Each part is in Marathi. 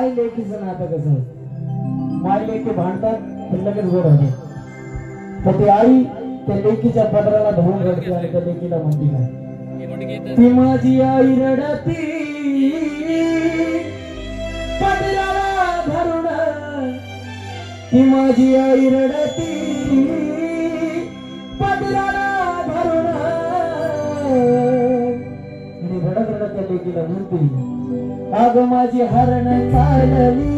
माय लेकीचं नातं कसं माय लेकी भांडतात तर लगेच गोड होते तर ती आई त्या लेकीच्या पदराला धरून रडते आणि त्या लेकीला म्हणते काय ती माझी आई रडती पदराला धरून ती माझी आई रडती पदराला धरून आणि रडत रडत त्या लेकीला म्हणते अग माझी हरण चालली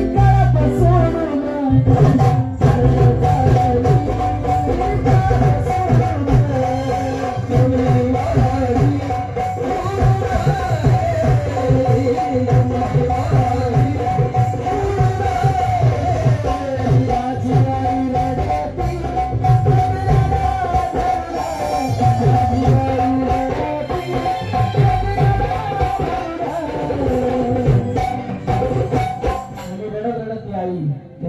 कळप सोडून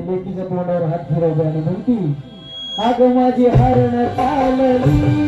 लेकीच्या तोंडावर हात फिरवते आणि म्हणती अग माझी हरण चालली